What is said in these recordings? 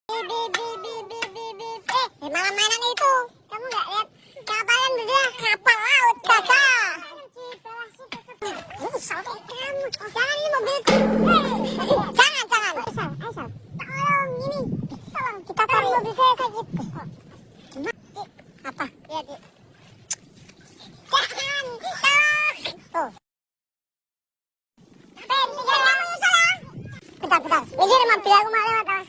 Mana-mana itu? Kamu nggak lihat kapalan berdua? Kapal laut kakak. Sampai kamu. Jangan ini mobilku. Jangan. Tolong ini. Tolong kita tarik mobil saya sakit. Apa? Lihat. Jangan. Tuh. Bentar. Ini mobil aku mau lewat.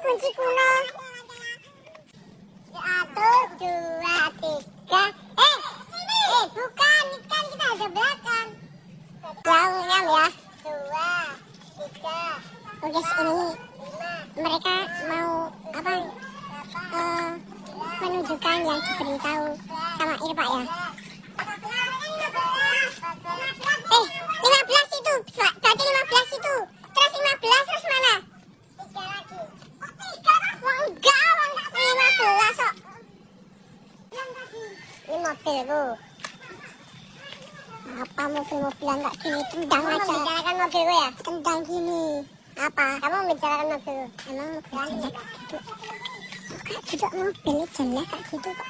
Kunci kuno. 1, 2, 3. Bukan, kan kita ada belakang. Jauhnya ya. 2, 3. Oke, ini mereka mau apa? Menunjukkan yang diberitahu sama Irfan ya. 15 itu. Berarti 15 itu. Terus 15 terus mana? 3 lagi. Enggak 15 kok. Ini mobilku. Apa mobil-mobilan tak gini? Tendang aja. Kamu membicarakan mobilku ya? Tendang gini. Apa? Kamu membicarakan mobilku? Emang mobilnya kayak gitu? Kayak duduk mobil jamnya kayak gitu kok.